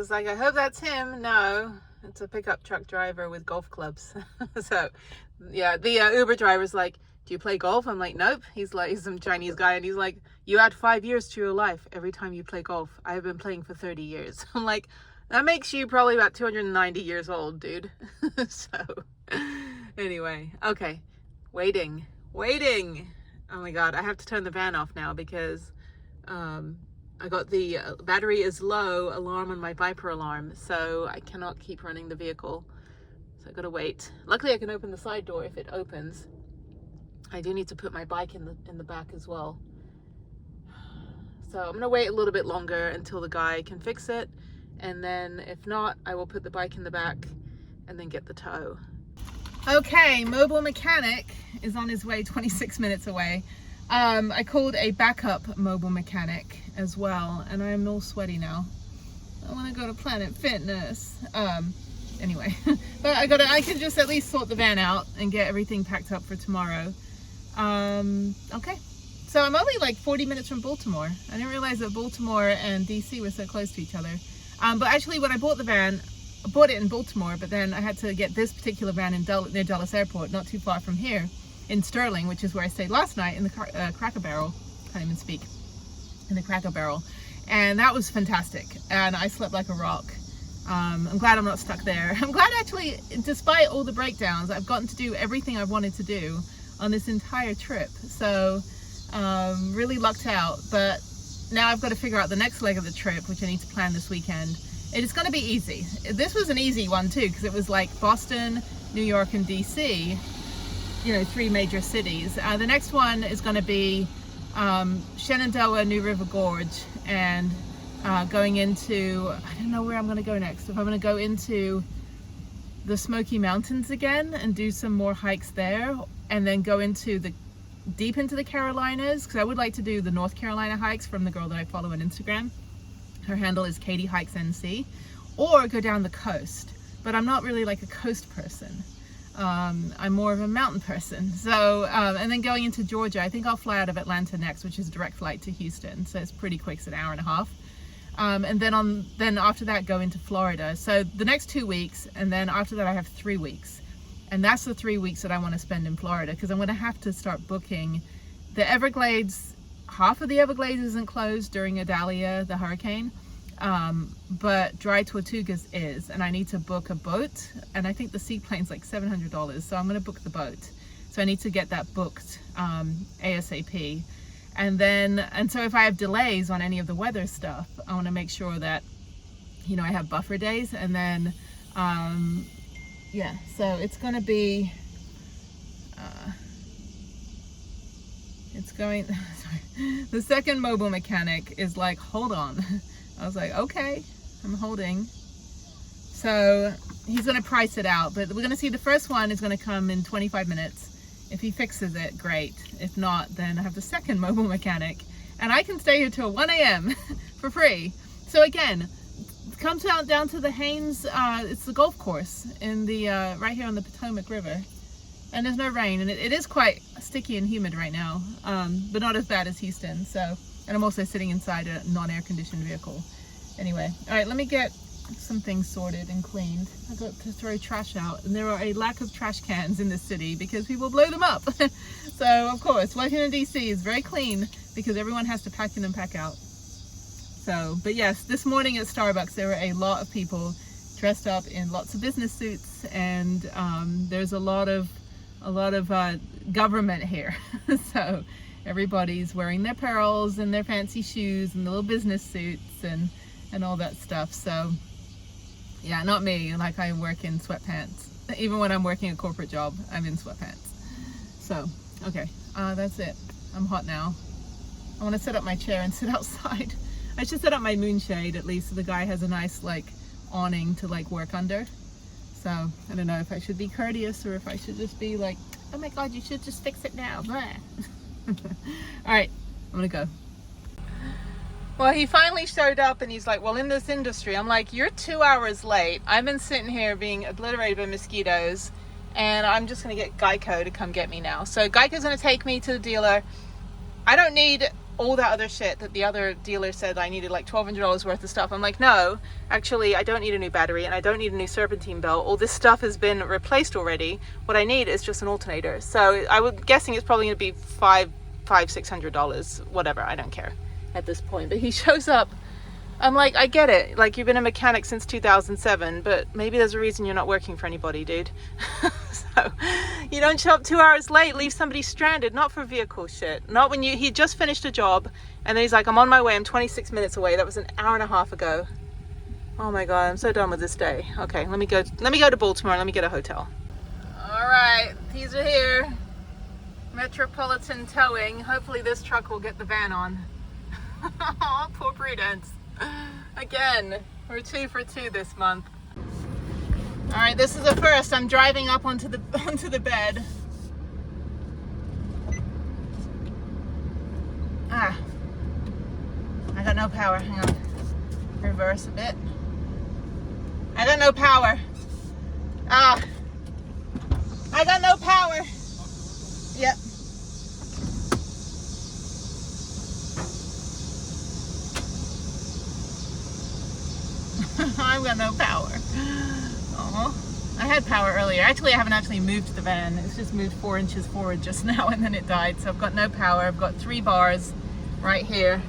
was like, I hope that's him. No, it's a pickup truck driver with golf clubs. So yeah, the Uber driver's like, do you play golf? I'm like, nope. He's like, he's some Chinese guy, and he's like, you add 5 years to your life every time you play golf. I have been playing for 30 years. I'm like, that makes you probably about 290 years old, dude. So anyway, okay, waiting. Oh my God, I have to turn the van off now because I got the battery is low alarm on my Viper alarm, so I cannot keep running the vehicle. So I gotta wait. Luckily I can open the side door if it opens. I do need to put my bike in the back as well. So I'm gonna wait a little bit longer until the guy can fix it, and then if not, I will put the bike in the back and then get the tow. Okay, mobile mechanic is on his way, 26 minutes away. I called a backup mobile mechanic as well, and I'm all sweaty now. I want to go to Planet Fitness. Anyway, but I can just at least sort the van out and get everything packed up for tomorrow. Okay, so I'm only like 40 minutes from Baltimore. I didn't realize that Baltimore and DC were so close to each other. But actually when I bought the van, I bought it in Baltimore, but then I had to get this particular van in near Dulles Airport, not too far from here, in Sterling, which is where I stayed last night in the Cracker Barrel. Can't even speak. In the Cracker Barrel. And that was fantastic. And I slept like a rock. I'm glad I'm not stuck there. I'm glad actually, despite all the breakdowns, I've gotten to do everything I've wanted to do on this entire trip. So really lucked out. But now I've got to figure out the next leg of the trip, which I need to plan this weekend. It is going to be easy. This was an easy one too, because it was like Boston, New York, and DC. You know, 3 major cities. The next one is going to be Shenandoah, New River Gorge, and going into, I don't know where I'm going to go next. If I'm going to go into the Smoky Mountains again and do some more hikes there, and then go into deep into the Carolinas, because I would like to do the North Carolina hikes from the girl that I follow on Instagram. Her handle is Katie Hikes NC, or go down the coast. But I'm not really like a coast person. I'm more of a mountain person. So, and then going into Georgia, I think I'll fly out of Atlanta next, which is a direct flight to Houston. So it's pretty quick, it's an hour and a half. And then after that, go into Florida. So the next 2 weeks, and then after that I have 3 weeks. And that's the 3 weeks that I want to spend in Florida, because I'm going to have to start booking the Everglades. Half of the Everglades isn't closed during Idalia, the hurricane. But Dry Tortugas is, and I need to book a boat, and I think the seaplane's like $700, so I'm going to book the boat. So I need to get that booked ASAP. And so if I have delays on any of the weather stuff, I want to make sure that, you know, I have buffer days. And then yeah, so it's going to be it's going sorry. The second mobile mechanic is like, hold on. I was like, okay, I'm holding. So he's going to price it out, but we're going to see the first one is going to come in 25 minutes. If he fixes it, great. If not, then I have the second mobile mechanic, and I can stay here till 1 a.m. for free. So again, come down to the Haynes, it's the golf course in the, right here on the Potomac River. And there's no rain, and it is quite sticky and humid right now, but not as bad as Houston. So, and I'm also sitting inside a non-air conditioned vehicle. Anyway, all right, let me get some things sorted and cleaned. I got to throw trash out, and there are a lack of trash cans in this city because people blow them up. So of course, Washington DC is very clean because everyone has to pack in and pack out. So, but yes, this morning at Starbucks, there were a lot of people dressed up in lots of business suits, and there's a lot of government here. So everybody's wearing their pearls and their fancy shoes and little business suits and all that stuff. So yeah, not me. Like, I work in sweatpants. Even when I'm working a corporate job, I'm in sweatpants. So, okay, that's it. I'm hot now. I want to set up my chair and sit outside. I should set up my moonshade at least so the guy has a nice like awning to like work under. So I don't know if I should be courteous or if I should just be like, oh my God, you should just fix it now. All right, I'm gonna go. Well, he finally showed up, and he's like, well, in this industry, I'm like, you're 2 hours late. I've been sitting here being obliterated by mosquitoes, and I'm just going to get Geico to come get me now. So Geico's going to take me to the dealer. I don't need all that other shit that the other dealer said I needed, like $1,200 worth of stuff. I'm like, no, actually I don't need a new battery and I don't need a new serpentine belt. All this stuff has been replaced already. What I need is just an alternator. So I was guessing it's probably gonna be $600, whatever, I don't care at this point. But he shows up. I'm like, I get it, like, you've been a mechanic since 2007, but maybe there's a reason you're not working for anybody, dude. So you don't show up 2 hours late, leave somebody stranded, not for vehicle shit. Not when he just finished a job and then he's like, I'm on my way, I'm 26 minutes away. That was an hour and a half ago. Oh my God, I'm so done with this day. Okay, let me go to Baltimore, let me get a hotel. All right, these are here. Metropolitan Towing. Hopefully this truck will get the van on. Oh, poor Prudence. Again, we're 2 for 2 this month. All right, this is the first. I'm driving up onto the bed. I got no power. Hang on. Reverse a bit. I got no power. I got no power. Yep. I've got no power. Oh, I had power earlier. Actually, I haven't actually moved the van. It's just moved 4 inches forward just now and then it died. So I've got no power. I've got 3 bars right here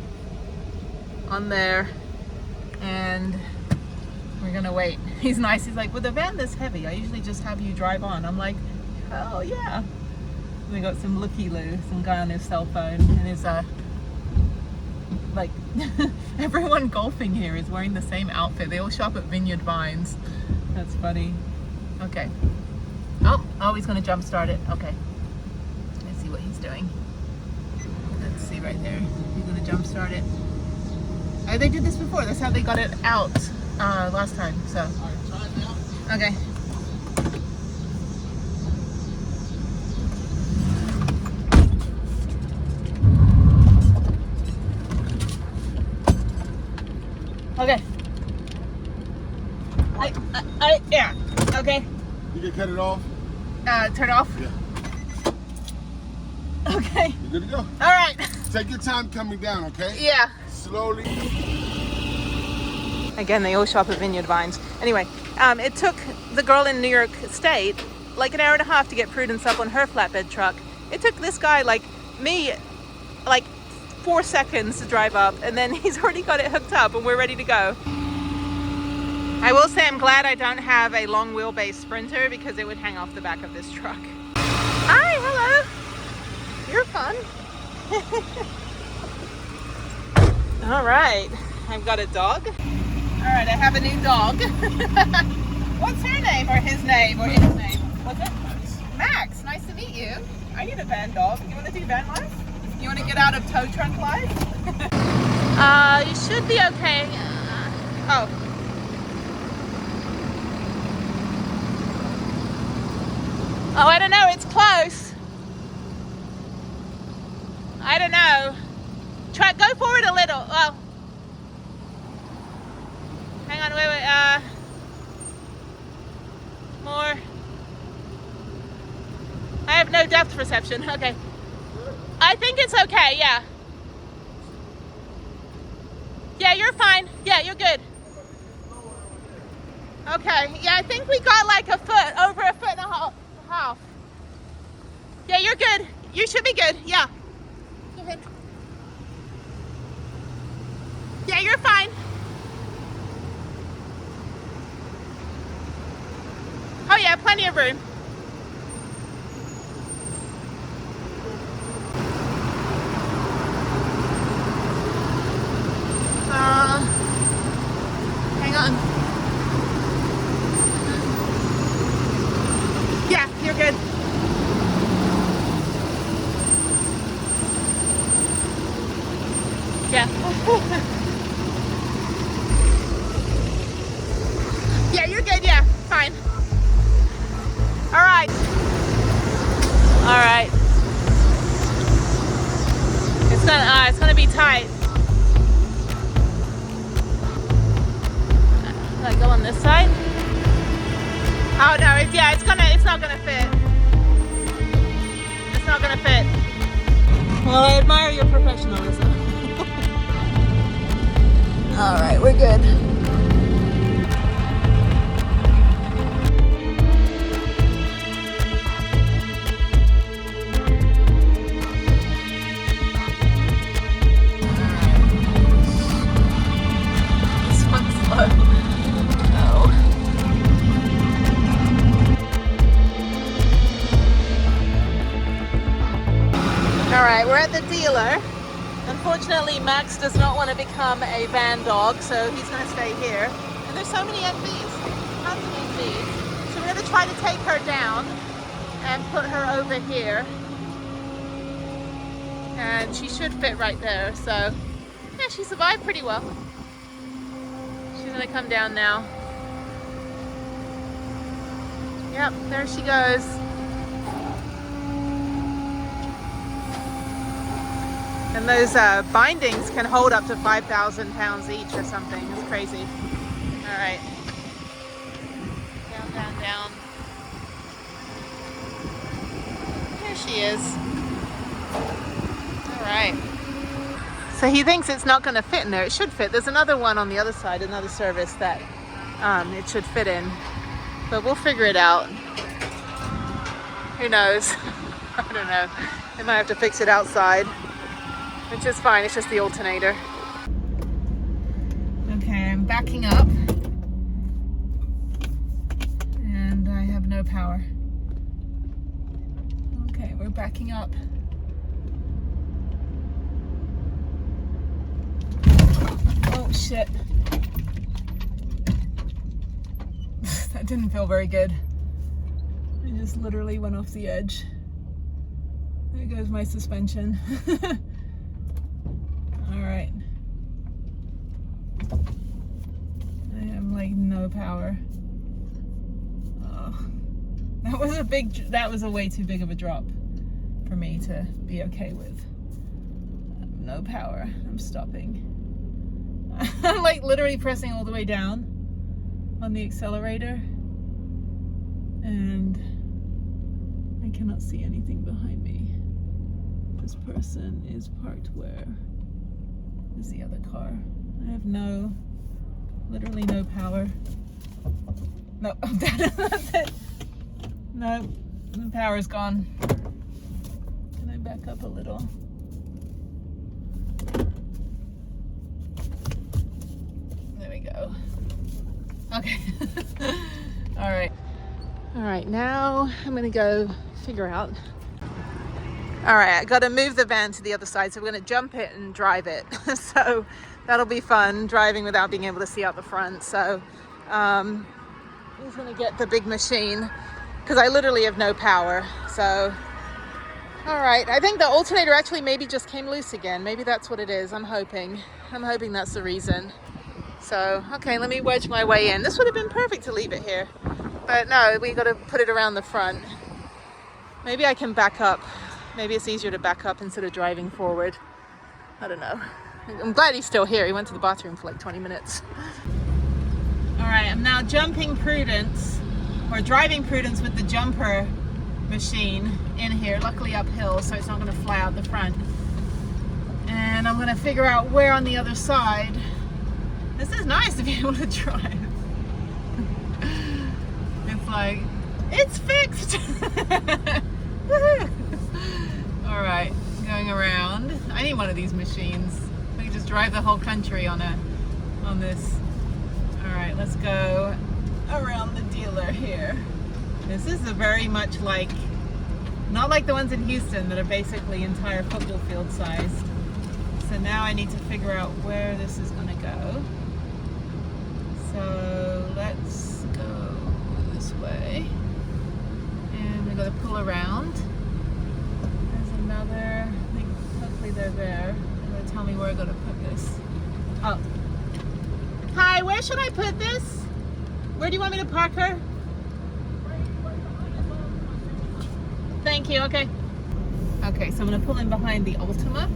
on there and we're gonna wait. He's nice. He's like, with a van this heavy, I usually just have you drive on. I'm like, oh yeah. We got some looky-loo, some guy on his cell phone and his like everyone golfing here is wearing the same outfit. They all shop at Vineyard Vines. That's funny. Okay. Oh, he's gonna jump start it. Okay. Let's see what he's doing. Let's see right there. He's gonna jump start it. Oh, they did this before. That's how they got it out last time. So. Okay. Okay. Yeah. Okay. You can cut it off? Turn it off? Yeah. Okay. You good to go? All right. Take your time coming down, okay? Yeah. Slowly. Again, they all shop at Vineyard Vines. Anyway, it took the girl in New York State like an hour and a half to get Prudence up on her flatbed truck. It took this guy like me like 4 seconds to drive up, and then he's already got it hooked up and we're ready to go. I will say I'm glad I don't have a long wheelbase Sprinter because it would hang off the back of this truck. Hi, hello. You're fun. All right, I've got a dog. All right, I have a new dog. What's her name or his name or his name? What's it? Max, nice to meet you. I need a van dog. You want to do van life? You want to get out of tow trunk life? You should be okay. Oh. Oh, I don't know. It's close. I don't know. Try, go forward a little. Oh. Hang on, wait. More. I have no depth perception. Okay. I think it's okay, yeah. Yeah, you're fine. Yeah, you're good. Okay, yeah, I think we got like a foot, over a foot and a half. Yeah, you're good. You should be good, yeah. Go ahead. Yeah, you're fine. Oh yeah, plenty of room. Hang on. Yeah, you're good. Yeah. Yeah, you're good. Yeah, fine. All right. All right. It's gonna be tight. I go on this side. Oh no, it's not gonna fit. It's not gonna fit. Well, I admire your professionalism. All right, we're good. This one's slow. Oh. All right, we're at the dealer. Unfortunately, Max does not want to become a van dog, so he's going to stay here. And there's so many NVs, tons of NVs. So we're going to try to take her down and put her over here. And she should fit right there. So, yeah, she survived pretty well. She's going to come down now. Yep, there she goes. And those bindings can hold up to 5,000 pounds each or something. It's crazy. All right. Down, down, down. There she is. All right. So he thinks it's not going to fit in there. It should fit. There's another one on the other side, another service that it should fit in. But we'll figure it out. Who knows? I don't know. They might have to fix it outside. Which is fine, it's just the alternator. Okay, I'm backing up. And I have no power. Okay, we're backing up. Oh shit. That didn't feel very good. I just literally went off the edge. There goes my suspension. Alright. I have like no power. Oh. That was a way too big of a drop for me to be okay with. I have no power. I'm stopping. I'm like literally pressing all the way down on the accelerator. And I cannot see anything behind me. This person is parked where? Is the other car. I have literally no power. No, that's it. No, the power's gone. Can I back up a little? There we go. Okay. All right. All right, now I'm gonna go figure out. All right, I got to move the van to the other side, so we're going to jump it and drive it. So that'll be fun, driving without being able to see out the front. So he's going to get the big machine because I literally have no power. So, all right, I think the alternator actually maybe just came loose again. Maybe that's what it is. I'm hoping that's the reason. So, okay, let me wedge my way in. This would have been perfect to leave it here. But no, we got to put it around the front. Maybe I can back up. Maybe it's easier to back up instead of driving forward. I don't know. I'm glad he's still here. He went to the bathroom for like 20 minutes. All right, I'm now jumping Prudence, or driving Prudence with the jumper machine in here, luckily uphill, so it's not gonna fly out the front. And I'm gonna figure out where on the other side. This is nice to be able to drive. It's like, it's fixed. All right, going around. I need one of these machines. We can just drive the whole country on this. All right, let's go around the dealer here. This is a very much like, not like the ones in Houston that are basically entire football field sized. So now I need to figure out where this is gonna go. So let's go this way. And we gotta pull around. Another, I think hopefully they're there. They're gonna tell me where I gotta put this. Oh. Hi, where should I put this? Where do you want me to park her? Thank you, okay. Okay, so I'm gonna pull in behind the Ultima.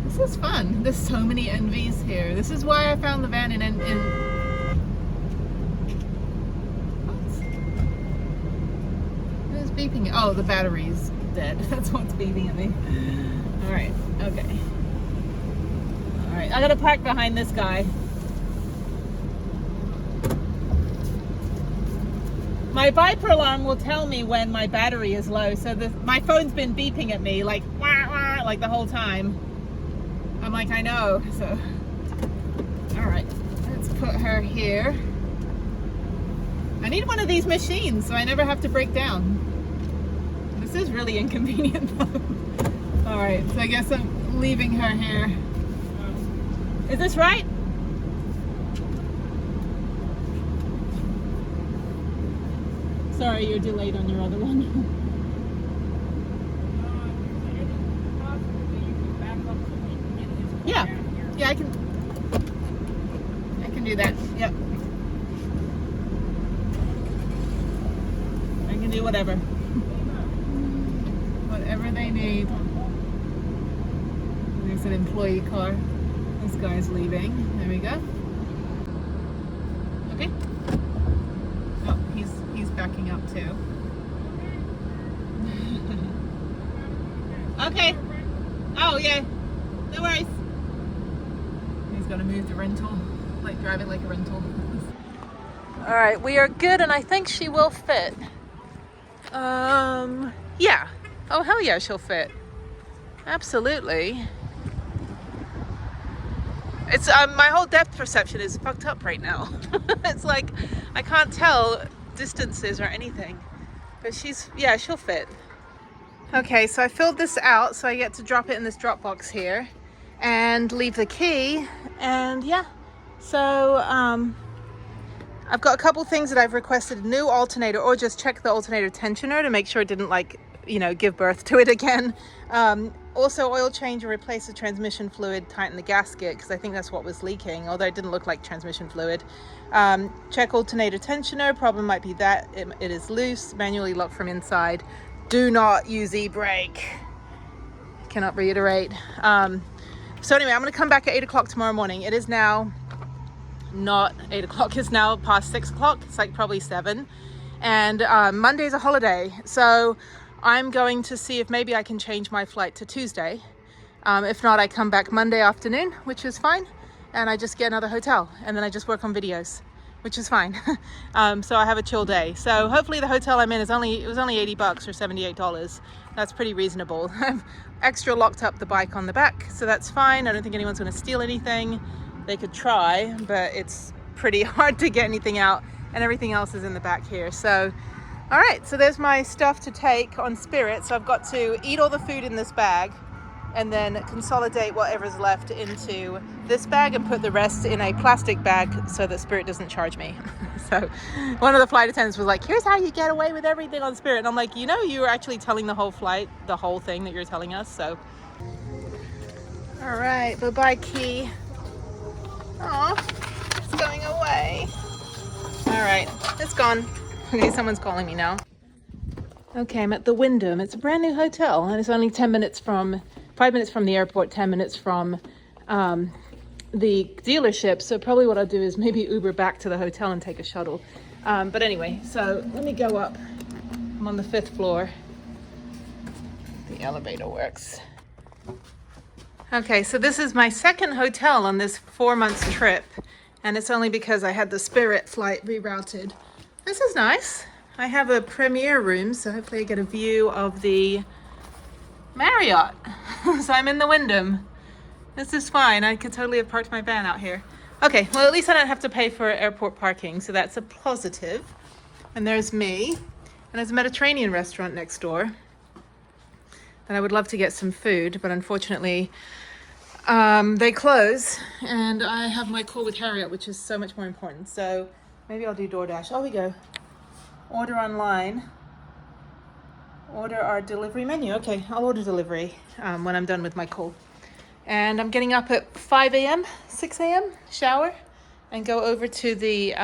This is fun. There's so many NVs here. This is why I found the van in what is beeping? Oh, the battery's dead. That's what's beeping at me. All right. Okay. All right, I gotta park behind this guy. My Viper alarm will tell me when my battery is low, so my phone's been beeping at me like wah, wah, like the whole time. I'm like, I know. So, all right, let's put her here. I need one of these machines so I never have to break down. This is really inconvenient though. All right, so I guess I'm leaving her here. Is this right? Sorry, you're delayed on your other one. Yeah, I can do that. Yep. I can do whatever. Whatever they need. There's an employee car. This guy's leaving. There we go. Okay. Oh, he's backing up too. Okay. Oh yeah. No worries. He's gonna move the rental, like drive it like a rental. All right, we are good, and I think she will fit. Yeah. Oh hell yeah, she'll fit. Absolutely. It's my whole depth perception is fucked up right now. It's like I can't tell distances or anything. But she'll fit. Okay, so I filled this out, so I get to drop it in this drop box here and leave the key. And yeah, so I've got a couple things that I've requested: a new alternator, or just check the alternator tensioner to make sure it didn't give birth to it again. Also oil change and replace the transmission fluid, tighten the gasket, because I think that's what was leaking, although it didn't look like transmission fluid. Check alternator tensioner, problem might be that it is loose, manually lock from inside. Do not use e-brake. Cannot reiterate. So anyway, I'm going to come back at 8 o'clock tomorrow morning. It is now not 8 o'clock, it's now past 6 o'clock. It's like probably 7. And Monday's a holiday, so I'm going to see if maybe I can change my flight to Tuesday. If not, I come back Monday afternoon, which is fine, and I just get another hotel, and then I just work on videos, which is fine. So I have a chill day. So hopefully the hotel I'm in was only $80 or $78. That's pretty reasonable. I've extra locked up the bike on the back, so that's fine. I don't think anyone's going to steal anything. They could try, but it's pretty hard to get anything out, and everything else is in the back here. So all right, so there's my stuff to take on Spirit. So I've got to eat all the food in this bag and then consolidate whatever's left into this bag and put the rest in a plastic bag so that Spirit doesn't charge me. So one of the flight attendants was like, here's how you get away with everything on Spirit. And I'm like, you were actually telling the whole flight, the whole thing that you're telling us. So, all right, bye-bye, key. Aw, it's going away. All right, it's gone. Okay, someone's calling me now. Okay, I'm at the Wyndham. It's a brand new hotel, and it's only 5 minutes from the airport, 10 minutes from the dealership. So probably what I'll do is maybe Uber back to the hotel and take a shuttle. But anyway, so let me go up. I'm on the 5th floor. The elevator works. Okay, so this is my second hotel on this 4 months trip, and it's only because I had the Spirit flight rerouted. This is nice. I have a premier room, so hopefully I get a view of the Marriott. So I'm in the Wyndham. This is fine. I could totally have parked my van out here. Okay, well at least I don't have to pay for airport parking, so that's a positive. And there's me. And there's a Mediterranean restaurant next door. And I would love to get some food, but unfortunately they close. And I have my call with Harriet, which is so much more important. So maybe I'll do DoorDash. Oh, we go. Order online. Order our delivery menu. Okay, I'll order delivery when I'm done with my call. And I'm getting up at 5 a.m., 6 a.m., shower, and go over to the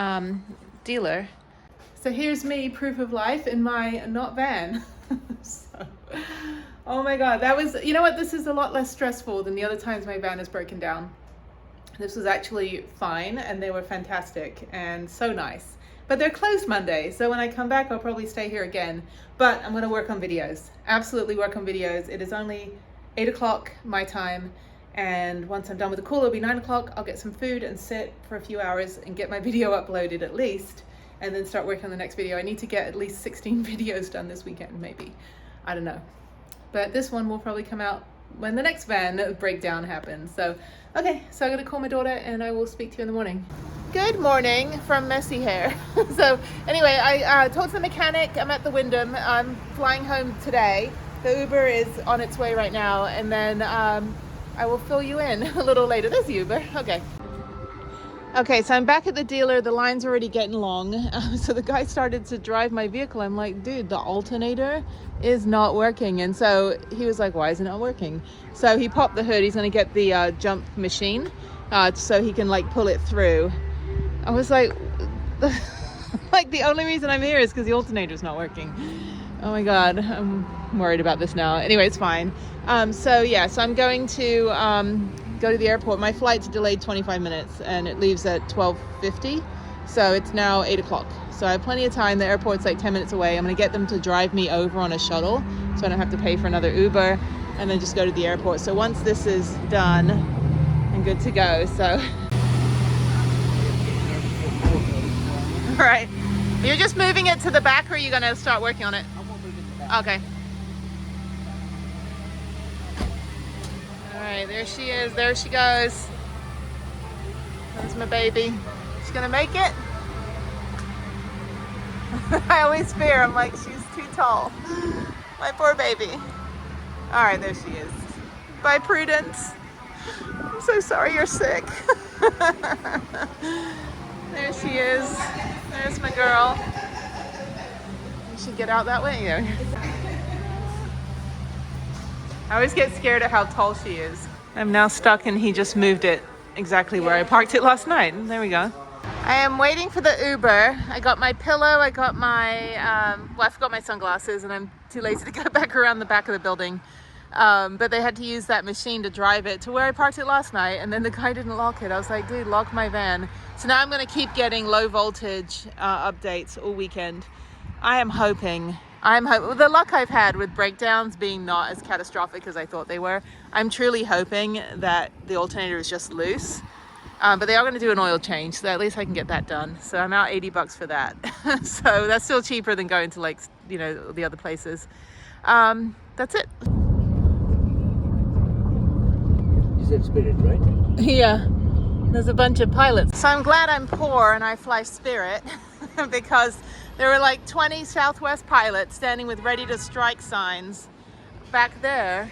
dealer. So here's me, proof of life, in my not van. So, oh my God, that was, you know what? This is a lot less stressful than the other times my van has broken down. This was actually fine, and they were fantastic and so nice. But they're closed Monday, so when I come back, I'll probably stay here again. But I'm gonna work on videos, absolutely work on videos. It is only 8 o'clock my time, And once I'm done with the call, it'll be 9 o'clock. I'll get some food and sit for a few hours and get my video uploaded at least, and then start working on the next video. I need to get at least 16 videos done this weekend, maybe. I don't know. But this one will probably come out when the next van breakdown happens. So, okay, so I'm gonna call my daughter and I will speak to you in the morning. Good morning from messy hair. So anyway, I talked to the mechanic. I'm at the Wyndham. I'm flying home today. The Uber is on its way right now, and then I will fill you in a little later. There's the Uber. Okay. Okay, so I'm back at the dealer. The line's already getting long. So the guy started to drive my vehicle. I'm like, dude, the alternator is not working. And so he was like, why is it not working? So he popped the hood. He's going to get the jump machine so he can like pull it through. I was like, like the only reason I'm here is because the alternator's not working. Oh my God, I'm worried about this now. Anyway, it's fine. So yeah, so I'm going to go to the airport. My flight's delayed 25 minutes and it leaves at 12:50. So it's now 8 o'clock. So I have plenty of time. The airport's like 10 minutes away. I'm gonna get them to drive me over on a shuttle so I don't have to pay for another Uber, and then just go to the airport. So once this is done, I'm good to go. So, all right. You're just moving it to the back, or are you gonna start working on it? Okay. All right, there she is. There she goes. There's my baby. She's gonna make it. I always fear. I'm like, she's too tall. My poor baby. All right, there she is. Bye, Prudence. I'm so sorry you're sick. There she is. There's my girl. You should get out that way. Yeah. I always get scared at how tall she is. I'm now stuck and he just moved it exactly where I parked it last night. There we go. I am waiting for the Uber. I got my pillow, I got my, well, I forgot my sunglasses and I'm too lazy to go back around the back of the building. But they had to use that machine to drive it to where I parked it last night, and then the guy didn't lock it. I was like, dude, lock my van. So now I'm gonna keep getting low voltage updates all weekend. I'm hoping, the luck I've had with breakdowns being not as catastrophic as I thought they were, I'm truly hoping that the alternator is just loose. But they are going to do an oil change, so at least I can get that done. So I'm out $80 for that. So that's still cheaper than going to, like, you know, the other places. That's it. You said Spirit, right? Yeah, there's a bunch of pilots. So I'm glad I'm poor and I fly Spirit because there were like 20 Southwest pilots standing with ready to strike signs back there,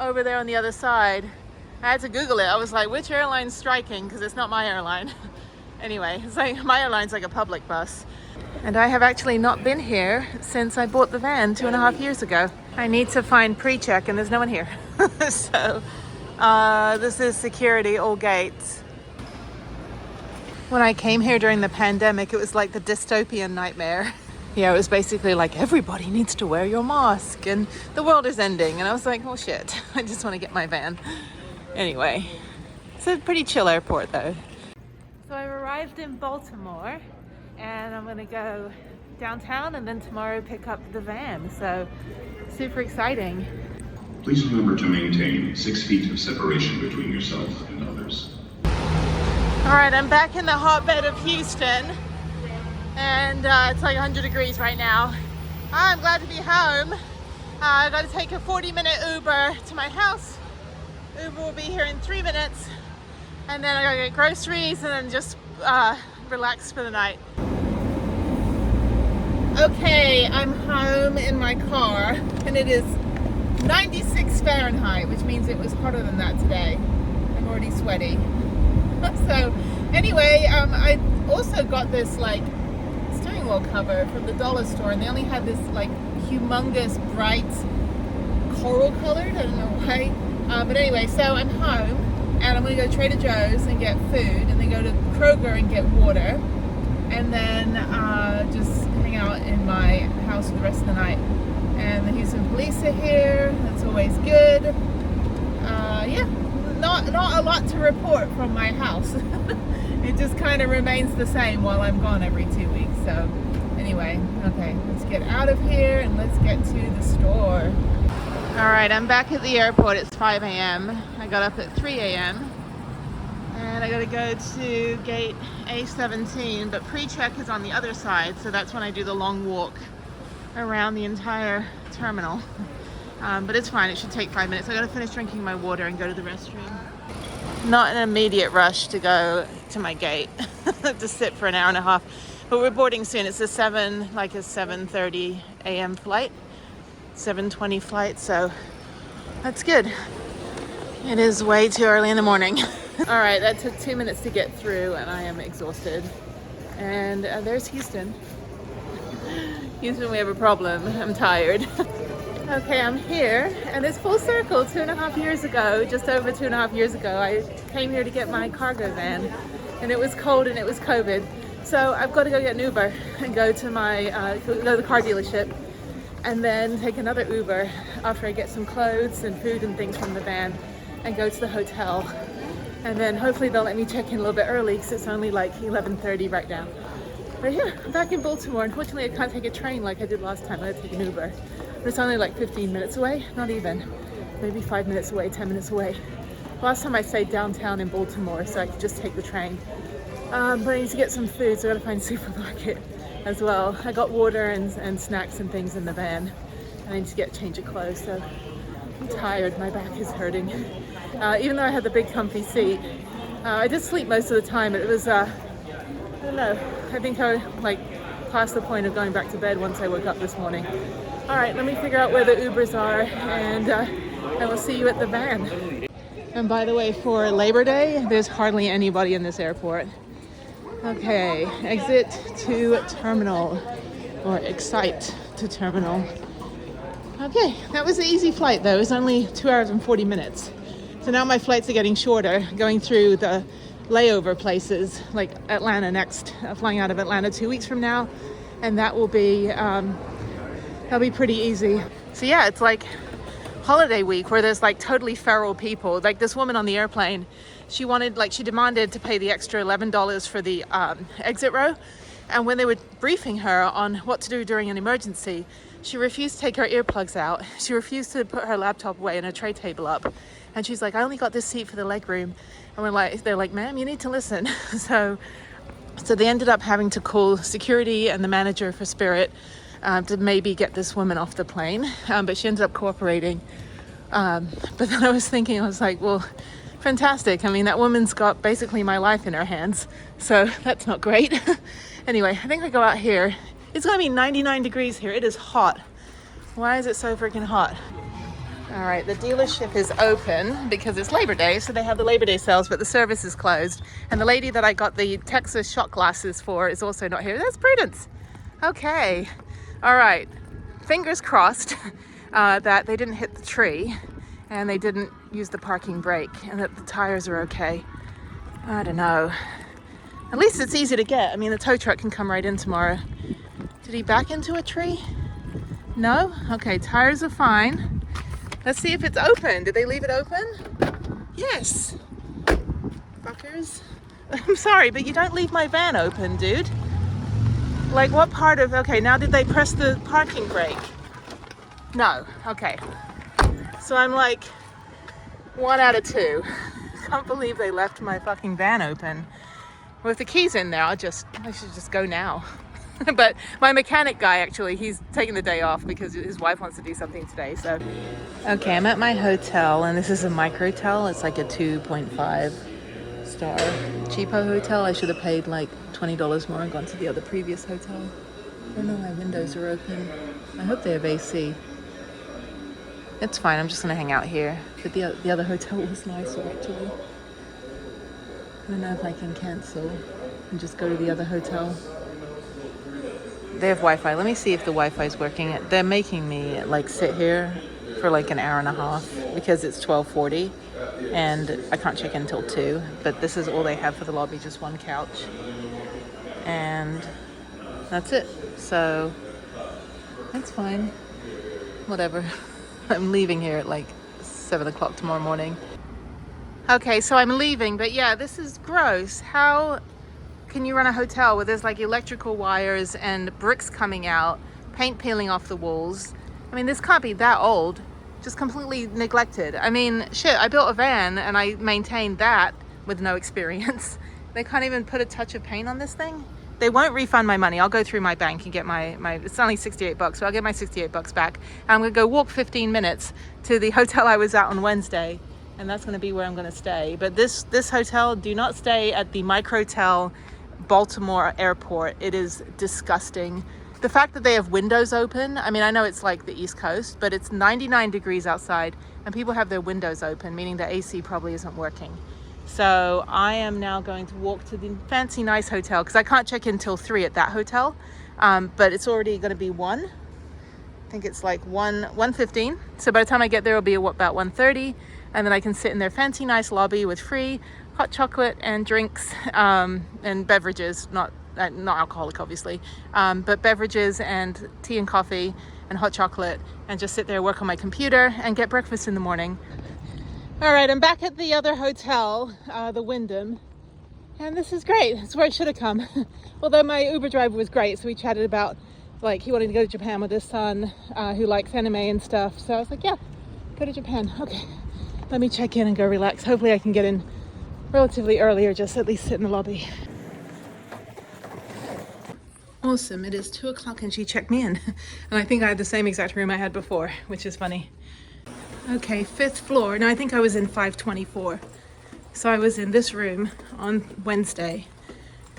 over there on the other side. I had to Google it. I was like, which airline's striking? Because it's not my airline. Anyway, it's like my airline's like a public bus. And I have actually not been here since I bought the van 2.5 years ago. I need to find pre-check and there's no one here. So this is security, all gates. When I came here during the pandemic, it was like the dystopian nightmare. Yeah, it was basically like everybody needs to wear your mask and the world is ending. And I was like, oh shit, I just want to get my van. Anyway, it's a pretty chill airport though. So I've arrived in Baltimore and I'm gonna go downtown and then tomorrow pick up the van. So super exciting. Please remember to maintain 6 feet of separation between yourself and others. All right, I'm back in the hotbed of Houston and it's like 100 degrees right now. I'm glad to be home. I got to take a 40-minute Uber to my house. Uber will be here in 3 minutes, and then I gotta get groceries and then just relax for the night. Okay, I'm home in my car and it is 96 Fahrenheit, which means it was hotter than that today. I'm already sweaty. So anyway, I also got this like steering wheel cover from the dollar store, and they only had this like humongous bright coral colored, I don't know why. But anyway, so I'm home and I'm gonna go to Trader Joe's and get food, and then go to Kroger and get water, and then just hang out in my house for the rest of the night. And the Houston police are here, that's always good. Yeah, not a lot to report from my house. It just kind of remains the same while I'm gone every 2 weeks. So anyway, okay, let's get out of here and let's get to the store. All right, I'm back at the airport. It's 5 a.m. I got up at 3 a.m. and I gotta go to gate A17, but pre-check is on the other side, so that's when I do the long walk around the entire terminal. But it's fine, it should take 5 minutes. I gotta finish drinking my water and go to the restroom. Not an immediate rush to go to my gate to sit for an hour and a half, but we're boarding soon. It's a 7:30 a.m. flight, 7:20 flight, so that's good. It is way too early in the morning. All right, that took 2 minutes to get through and I am exhausted. And there's Houston. Houston, we have a problem. I'm tired. Okay, I'm here and it's full circle. 2.5 years ago, just over 2.5 years ago, I came here to get my cargo van and it was cold and it was COVID. So I've got to go get an Uber and go to my, go to the car dealership and then take another Uber after I get some clothes and food and things from the van and go to the hotel. And then hopefully they'll let me check in a little bit early because it's only like 11:30 right now. But yeah, I'm back in Baltimore. Unfortunately, I can't take a train like I did last time. I had to take an Uber. But it's only like 15 minutes away, not even. Maybe 5 minutes away, 10 minutes away. Last time I stayed downtown in Baltimore, so I could just take the train. But I need to get some food, so I gotta find a supermarket as well. I got water and snacks and things in the van. I need to get a change of clothes, so I'm tired, my back is hurting. Even though I had the big comfy seat, I did sleep most of the time, but it was, I don't know, I think I like past the point of going back to bed once I woke up this morning. All right, let me figure out where the Ubers are and I will see you at the van. And by the way, for Labor Day, there's hardly anybody in this airport. Okay, exit to terminal, or excite to terminal. Okay, that was an easy flight though. It was only 2 hours and 40 minutes. So now my flights are getting shorter, going through the layover places like Atlanta next, flying out of Atlanta 2 weeks from now, and that will be that'll be pretty easy. So yeah, it's like holiday week where there's like totally feral people. Like this woman on the airplane, she demanded to pay the extra $11 for the exit row, and when they were briefing her on what to do during an emergency, she refused to take her earplugs out. She refused to put her laptop away and her tray table up. And she's like, I only got this seat for the leg room. And they're like, ma'am, you need to listen. So they ended up having to call security and the manager for Spirit to maybe get this woman off the plane. But she ended up cooperating. But then I was like, well, fantastic. I mean, that woman's got basically my life in her hands. So that's not great. Anyway, I think I go out here. It's gonna be 99 degrees here. It is hot. Why is it so freaking hot? All right, the dealership is open because it's Labor Day, so they have the Labor Day sales, but the service is closed. And the lady that I got the Texas shot glasses for is also not here. That's Prudence. Okay, all right. Fingers crossed that they didn't hit the tree and they didn't use the parking brake and that the tires are okay. I don't know. At least it's easy to get. I mean, the tow truck can come right in tomorrow. Did he back into a tree? No? Okay, tires are fine. Let's see if it's open. Did they leave it open? Yes. Fuckers. I'm sorry, but you don't leave my van open, dude. Like what part of, okay, now did they press the parking brake? No, okay. So I'm like 1 out of 2. Can't believe they left my fucking van open. With the keys in there, I should just go now. But my mechanic guy, actually, he's taking the day off because his wife wants to do something today, so. Okay, I'm at my hotel, and this is a microtel. It's like a 2.5 star cheapo hotel. I should have paid like $20 more and gone to the other previous hotel. I don't know why windows are open. I hope they have AC. It's fine, I'm just gonna hang out here. But the other hotel was nicer, actually. I don't know if I can cancel and just go to the other hotel. They have Wi-Fi. Let me see if the Wi-Fi is working. They're making me like sit here for like an hour and a half because it's 12:40 and I can't check in until 2. But this is all they have for the lobby, just one couch. And that's it. So that's fine. Whatever. I'm leaving here at like 7 o'clock tomorrow morning. Okay, so I'm leaving, but yeah, this is gross. How can you run a hotel where there's like electrical wires and bricks coming out, paint peeling off the walls? I mean, this can't be that old. just completely neglected. I mean, shit, I built a van and I maintained that with no experience. They can't even put a touch of paint on this thing. They won't refund my money. I'll go through my bank and get my it's only 68 bucks, so I'll get my 68 bucks back. And I'm gonna go walk 15 minutes to the hotel I was at on Wednesday, and that's gonna be where I'm gonna stay. But this hotel, do not stay at the Microtel Baltimore airport. It is disgusting. The fact that they have windows open, I mean, I know it's like the East Coast, but it's 99 degrees outside and people have their windows open, meaning the AC probably isn't working. So I am now going to walk to the fancy nice hotel because I can't check in till 3 at that hotel, but it's already going to be 1. I think it's like 1:15. So by the time I get there, it'll be about 1:30, and then I can sit in their fancy nice lobby with free hot chocolate and drinks and beverages, not alcoholic obviously, but beverages and tea and coffee and hot chocolate, and just sit there, work on my computer and get breakfast in the morning. All right, I'm back at the other hotel, the Wyndham, and this is great. It's where I should have come. Although my Uber driver was great, so we chatted about, like, he wanted to go to Japan with his son, who likes anime and stuff. So I was like, yeah, go to Japan. Okay, let me check in and go relax. Hopefully I can get in relatively early, or just at least sit in the lobby. Awesome, it is 2 o'clock and she checked me in. And I think I had the same exact room I had before, which is funny. Okay, 5th floor. Now I think I was in 524. So I was in this room on Wednesday,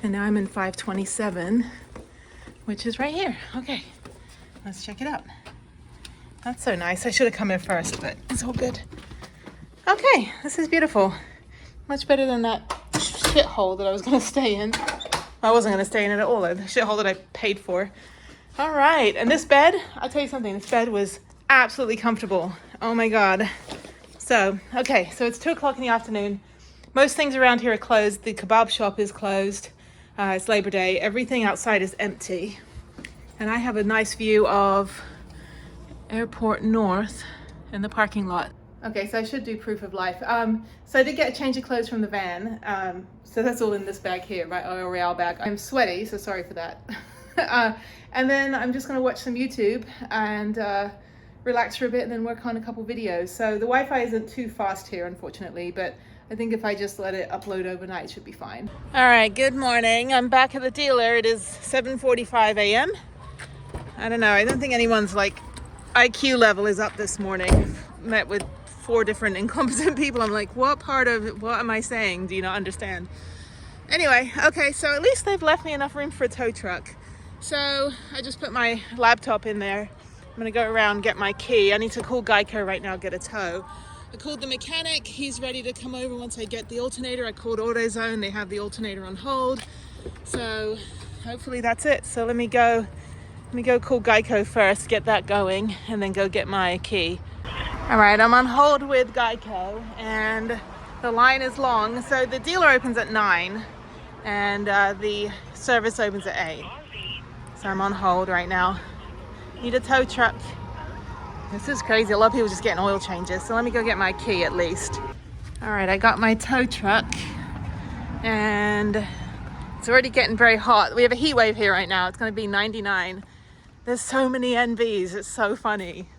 and now I'm in 527, which is right here. Okay, let's check it out. That's so nice. I should have come in first, but it's all good. Okay, this is beautiful. Much better than that shithole that I was gonna stay in. I wasn't gonna stay in it at all, the shithole that I paid for. All right, and this bed, I'll tell you something, this bed was absolutely comfortable. Oh my God. So, okay, so it's 2 o'clock in the afternoon. Most things around here are closed. The kebab shop is closed. It's Labor Day. Everything outside is empty. And I have a nice view of Airport North in the parking lot. Okay, so I should do proof of life. So I did get a change of clothes from the van. So that's all in this bag here, my Oil Real bag. I'm sweaty, so sorry for that. And then I'm just gonna watch some YouTube and relax for a bit and then work on a couple videos. So the Wi-Fi isn't too fast here, unfortunately, but I think if I just let it upload overnight, it should be fine. All right, good morning. I'm back at the dealer. It is 7:45 a.m. I don't know, I don't think anyone's like IQ level is up this morning. Met with 4 different incompetent people. I'm like, what part of it, what am I saying? Do you not understand? Anyway, okay, so at least they've left me enough room for a tow truck. So I just put my laptop in there. I'm gonna go around, get my key. I need to call Geico right now, get a tow. I called the mechanic. He's ready to come over once I get the alternator. I called AutoZone. They have the alternator on hold. So hopefully that's it. So let me go call Geico first, get that going, and then go get my key. All right, I'm on hold with Geico and the line is long. So the dealer opens at 9 and the service opens at 8. So I'm on hold right now. Need a tow truck. This is crazy. A lot of people just getting oil changes. So let me go get my key at least. All right, I got my tow truck and it's already getting very hot. We have a heat wave here right now. It's gonna be 99. There's so many NVs. It's so funny.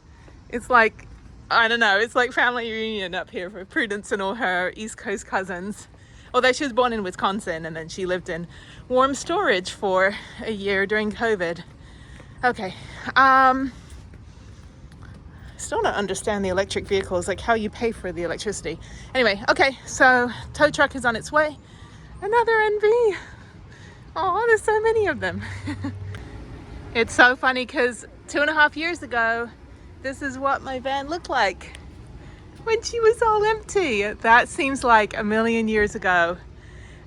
It's like, I don't know, it's like family reunion up here for Prudence and all her East Coast cousins. Although she was born in Wisconsin and then she lived in warm storage for a year during COVID. Okay, still don't understand the electric vehicles, like how you pay for the electricity. Anyway, okay, so tow truck is on its way. Another NV. Oh, there's so many of them. It's so funny because 2.5 years ago, this is what my van looked like when she was all empty. That seems like a million years ago.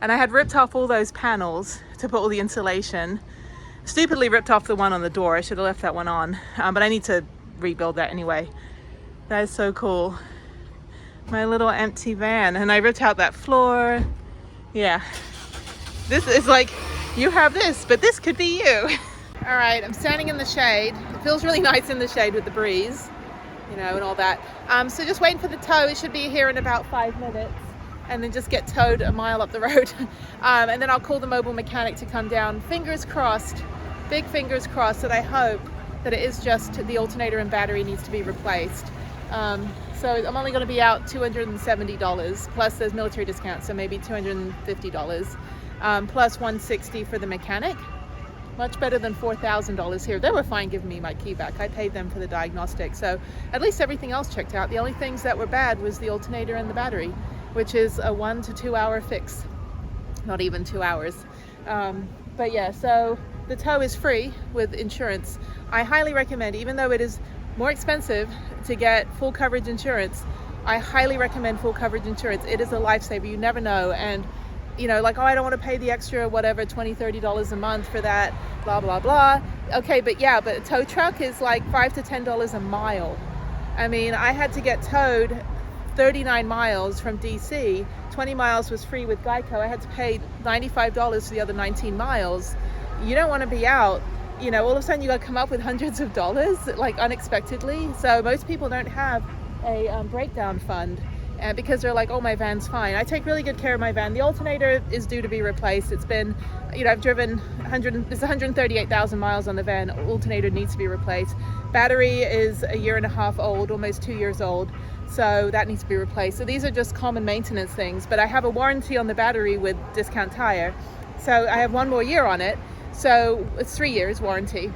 And I had ripped off all those panels to put all the insulation. Stupidly ripped off the one on the door. I should have left that one on, but I need to rebuild that anyway. That is so cool. My little empty van. And I ripped out that floor. Yeah. This is like, you have this, but this could be you. All right, I'm standing in the shade. It feels really nice in the shade with the breeze, you know, and all that. So just waiting for the tow. It should be here in about 5 minutes. And then just get towed a mile up the road. And then I'll call the mobile mechanic to come down. Fingers crossed, big fingers crossed, that I hope that it is just the alternator and battery needs to be replaced. So I'm only going to be out $270 plus there's military discount, so maybe $250 plus $160 for the mechanic. Much better than $4,000 here. They were fine giving me my key back. I paid them for the diagnostic, so at least everything else checked out. The only things that were bad was the alternator and the battery, which is a 1 to 2 hour fix, not even 2 hours. But yeah, so the tow is free with insurance. I highly recommend, even though it is more expensive to get full coverage insurance, I highly recommend full coverage insurance. It is a lifesaver. You never know. And you know, like, oh, I don't want to pay the extra whatever $20, $30 a month for that, blah blah blah. Okay, but yeah, but a tow truck is like $5 to $10 a mile. I mean, I had to get towed 39 miles from DC. 20 miles was free with Geico. I had to pay $95 for the other 19 miles. You don't want to be out, you know, all of a sudden you got to come up with hundreds of dollars, like, unexpectedly. So most people don't have a breakdown fund, because they're like, oh, my van's fine. I take really good care of my van. The alternator is due to be replaced. It's been, you know, I've driven 138,000 miles on the van. Alternator needs to be replaced. Battery is 1.5 years old, almost 2 years old. So that needs to be replaced. So these are just common maintenance things, but I have a warranty on the battery with Discount Tire. So I have 1 more year on it. So it's 3 years warranty.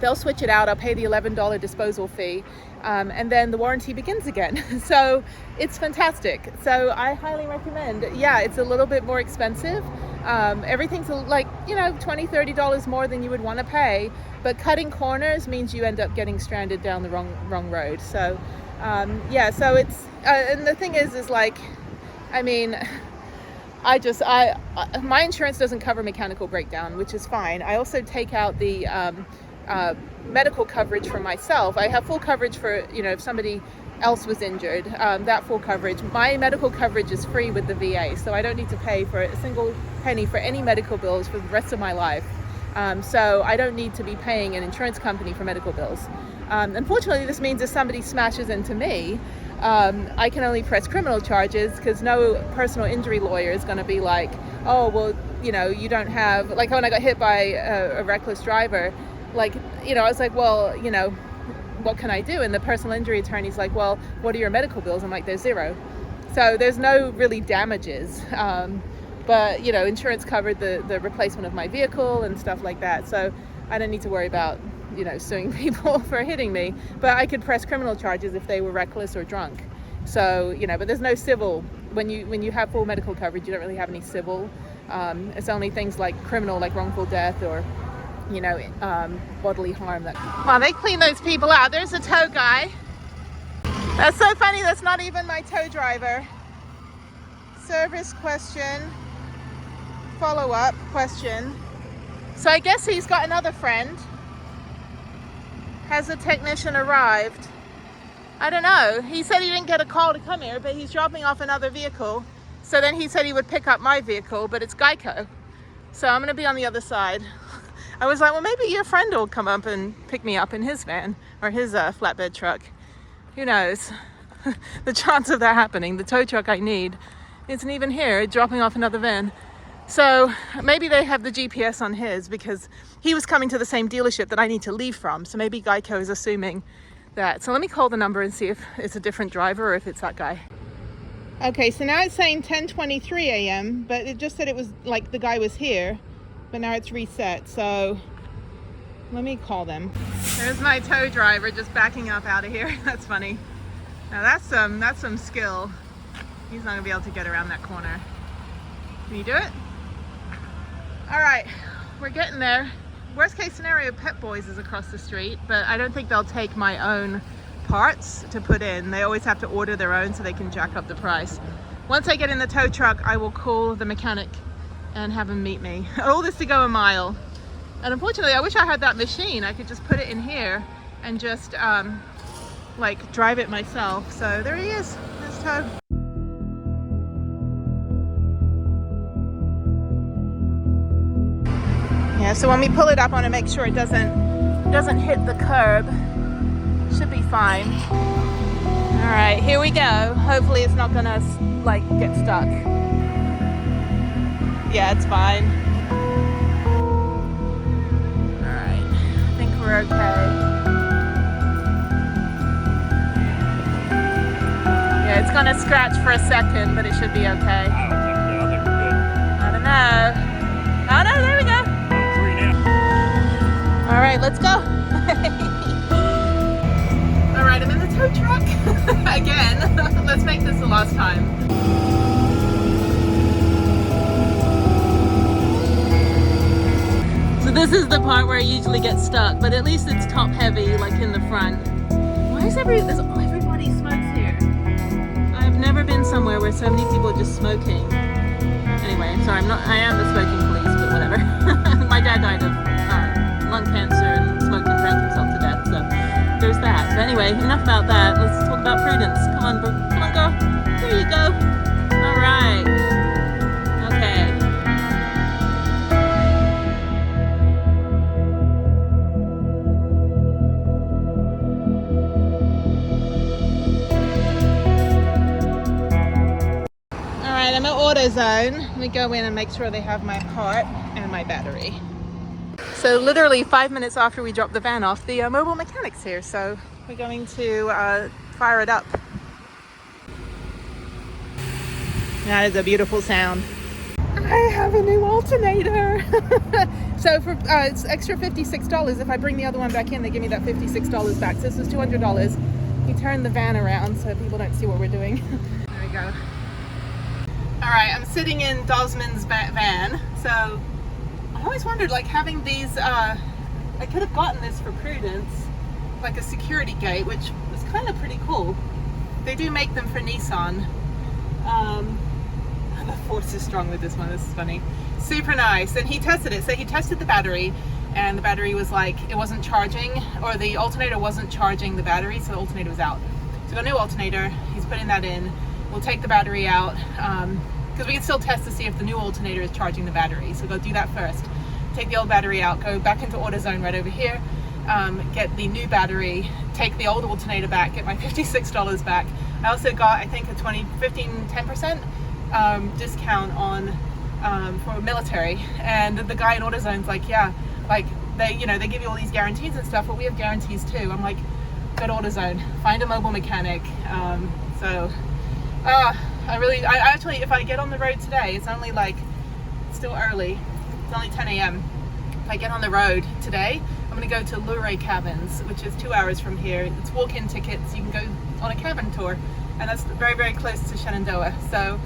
They'll switch it out. I'll pay the $11 disposal fee. And then the warranty begins again. So it's fantastic. So I highly recommend. Yeah, it's a little bit more expensive. Everything's like, you know, $20, $30 more than you would want to pay. But cutting corners means you end up getting stranded down the wrong road. So yeah, so it's, and the thing is like, I mean, my insurance doesn't cover mechanical breakdown, which is fine. I also take out the medical coverage for myself. I have full coverage for, you know, if somebody else was injured, that full coverage. My medical coverage is free with the VA, so I don't need to pay for a single penny for any medical bills for the rest of my life. So I don't need to be paying an insurance company for medical bills. Unfortunately, this means if somebody smashes into me, I can only press criminal charges, because no personal injury lawyer is going to be like, oh, well, you know, you don't have, like when I got hit by a reckless driver, like, you know, I was like, well, you know, what can I do? And the personal injury attorney's like, well, what are your medical bills? I'm like, there's zero. So there's no really damages. But, you know, insurance covered the replacement of my vehicle and stuff like that. So I don't need to worry about, you know, suing people for hitting me. But I could press criminal charges if they were reckless or drunk. So, you know, but there's no civil. When you have full medical coverage, you don't really have any civil. It's only things like criminal, like wrongful death or, you know, bodily harm. Wow, they clean those people out. There's a tow guy. That's so funny. That's not even my tow driver. Service question. Follow-up question. So I guess he's got another friend. Has a technician arrived? I don't know. He said he didn't get a call to come here, but he's dropping off another vehicle. So then he said he would pick up my vehicle, but it's Geico. So I'm going to be on the other side. I was like, well, maybe your friend will come up and pick me up in his van or his flatbed truck. Who knows? The chance of that happening. The tow truck I need isn't even here, dropping off another van. So maybe they have the GPS on his, because he was coming to the same dealership that I need to leave from. So maybe Geico is assuming that. So let me call the number and see if it's a different driver or if it's that guy. Okay, so now it's saying 10:23 a.m., but it just said it was like the guy was here, but now it's reset. So let me call them. There's my tow driver just backing up out of here. That's funny. Now that's some skill. He's not gonna be able to get around that corner. Can you do it? All right, we're getting there. Worst case scenario, Pep Boys is across the street, but I don't think they'll take my own parts to put in. They always have to order their own so they can jack up the price. Once I get in the tow truck, I will call the mechanic and have him meet me. All this to go a mile. And unfortunately, I wish I had that machine. I could just put it in here and just like drive it myself. So there he is, there's tow. Yeah, so when we pull it up, I want to make sure it doesn't hit the curb. Should be fine. All right, here we go. Hopefully it's not gonna like get stuck. Yeah, it's fine. All right, I think we're okay. gonna scratch for a second, but it should be okay. I think we're good. I don't know. Oh no, there we go. 3 now. All right, let's go. All right, I'm in the tow truck again. Let's make this the last time. So this is the part where I usually get stuck, but at least it's top heavy, like in the front. Why is everybody smokes here? I've never been somewhere where so many people are just smoking. Anyway, sorry, I am the smoking police, but whatever. My dad died of lung cancer and smoked and drank himself to death, so there's that. But anyway, enough about that. Let's talk about Prudence. Come on, girl. There you go. All right. Okay. All right, I'm at AutoZone. Let me go in and make sure they have my part and my battery. So literally 5 minutes after we dropped the van off, the mobile mechanic's here. So we're going to fire it up. That is a beautiful sound. I have a new alternator. So for it's extra $56. If I bring the other one back in, they give me that $56 back. So this is $200. We turn the van around so people don't see what we're doing. There we go. All right, I'm sitting in Dosman's van. So I always wondered, like, having these, I could have gotten this for Prudence, like a security gate, which was kind of pretty cool. They do make them for Nissan. The force is strong with this one, this is funny. Super nice, and he tested it. So he tested the battery, and the battery was like, it wasn't charging, or the alternator wasn't charging the battery, so the alternator was out. So got a new alternator, he's putting that in. We'll take the battery out, because we can still test to see if the new alternator is charging the battery. So go do that first. Take the old battery out, go back into AutoZone right over here, get the new battery, take the old alternator back, get my $56 back. I also got, I think, a 10% discount on for military. And the guy in AutoZone's like, yeah, like they give you all these guarantees and stuff, but we have guarantees too. I'm like, go to AutoZone, find a mobile mechanic. I actually, if I get on the road today, it's only like, it's still early. It's only 10 a.m. If I get on the road today, I'm going to go to Luray Cabins, which is 2 hours from here. It's walk-in tickets. You can go on a cabin tour, and that's very, very close to Shenandoah. So,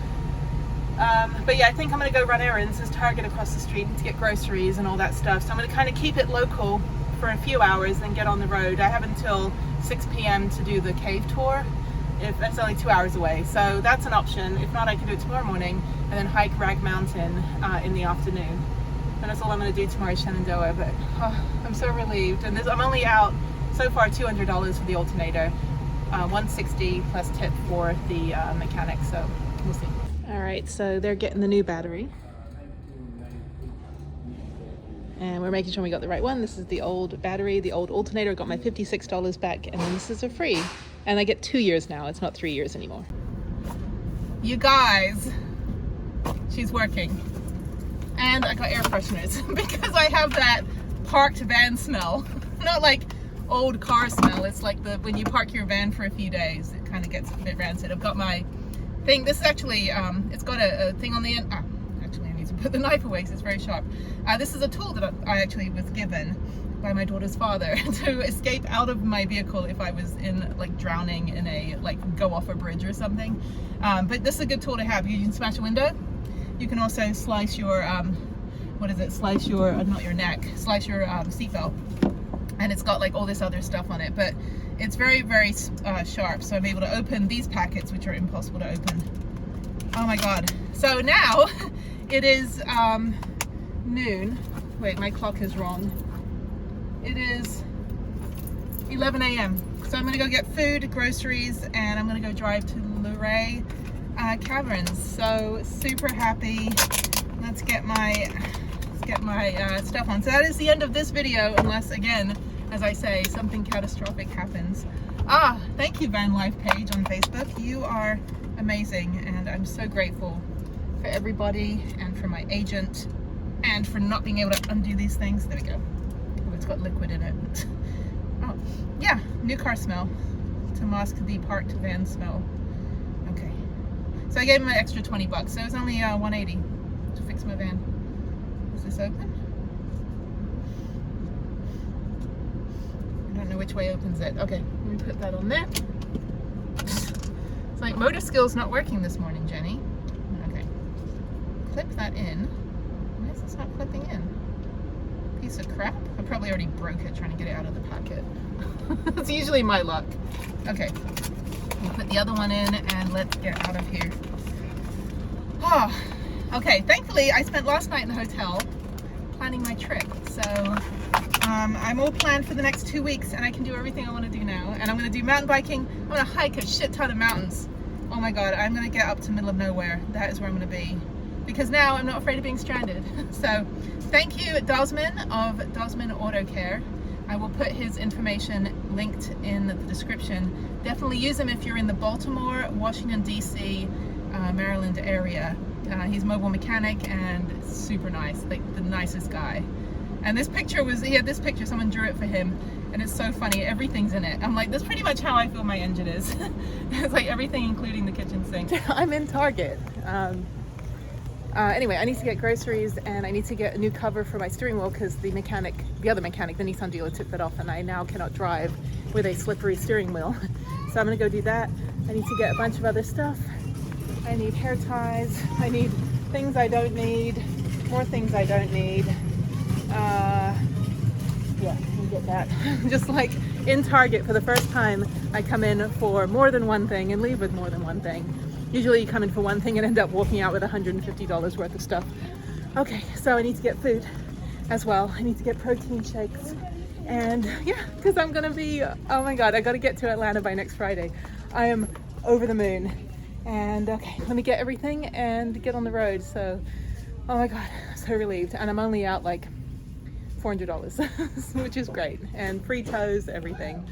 but yeah, I think I'm going to go run errands. There's Target across the street to get groceries and all that stuff. So I'm going to kind of keep it local for a few hours, then get on the road. I have until 6 p.m. to do the cave tour. If that's only 2 hours away, so that's an option. If not, I can do it tomorrow morning and then hike Rag Mountain in the afternoon. And that's all I'm going to do tomorrow in Shenandoah. But I'm so relieved. And I'm only out so far $200 for the alternator, $160 plus tip for the mechanic. So we'll see. All right, so they're getting the new battery, and we're making sure we got the right one. This is the old battery, the old alternator. Got my $56 back, and then this is a free. And I get 2 years now. It's not 3 years anymore. You guys, she's working. And I got air fresheners because I have that parked van smell. Not like old car smell. It's like when you park your van for a few days, it kind of gets a bit rancid. I've got my thing. This is actually, it's got a thing on the end. Actually, I need to put the knife away because it's very sharp. This is a tool that I actually was given by my daughter's father to escape out of my vehicle if I was in like drowning in a go off a bridge or something. But this is a good tool to have. You can smash a window. You can also slice your slice your not your neck, slice your seatbelt, and it's got like all this other stuff on it. But it's very, very sharp, so I'm able to open these packets, which are impossible to open. Oh my god. So now it is noon. Wait, my clock is wrong. It is 11 a.m. So I'm gonna go get food, groceries, and I'm gonna go drive to Luray Caverns. So super happy. Let's get my stuff on. So that is the end of this video, unless again, as I say, something catastrophic happens. Thank you, Van Life page on Facebook. You are amazing, and I'm so grateful for everybody and for my agent and for not being able to undo these things. There we go. It's got liquid in it. Oh, yeah, new car smell to mask the parked van smell. Okay. So I gave him an extra 20 bucks. So it was only 180 to fix my van. Is this open? I don't know which way opens it. Okay, let me put that on there. It's like motor skills not working this morning, Jenny. Okay. Clip that in. Why is this not clipping in? Piece of crap. I probably already broke it trying to get it out of the packet. It's usually my luck. Okay. We'll put the other one in and let's get out of here. Oh, okay. Thankfully, I spent last night in the hotel planning my trip. So I'm all planned for the next 2 weeks and I can do everything I want to do now. And I'm going to do mountain biking. I'm going to hike a shit ton of mountains. Oh my God, I'm going to get up to the middle of nowhere. That is where I'm going to be. Because now I'm not afraid of being stranded. So thank you, Dosman of Dosman Auto Care. I will put his information linked in the description. Definitely use him if you're in the Baltimore, Washington, D.C., Maryland area. He's a mobile mechanic and super nice, like the nicest guy. And this picture was, he had this picture, someone drew it for him, and it's so funny, everything's in it. I'm like, that's pretty much how I feel my engine is. It's like everything including the kitchen sink. I'm in Target. Anyway, I need to get groceries and I need to get a new cover for my steering wheel because the other mechanic, the Nissan dealer, took that off and I now cannot drive with a slippery steering wheel. So I'm gonna go do that. I need to get a bunch of other stuff. I need hair ties. I need things I don't need, more things I don't need. Yeah, let me get that. Just like in Target for the first time, I come in for more than one thing and leave with more than one thing. Usually you come in for one thing and end up walking out with $150 worth of stuff. Okay, so I need to get food as well. I need to get protein shakes. And yeah, because I'm gonna be, oh my God, I gotta get to Atlanta by next Friday. I am over the moon. And okay, let me get everything and get on the road. So, oh my God, I'm so relieved. And I'm only out like $400, which is great. And free tows, everything.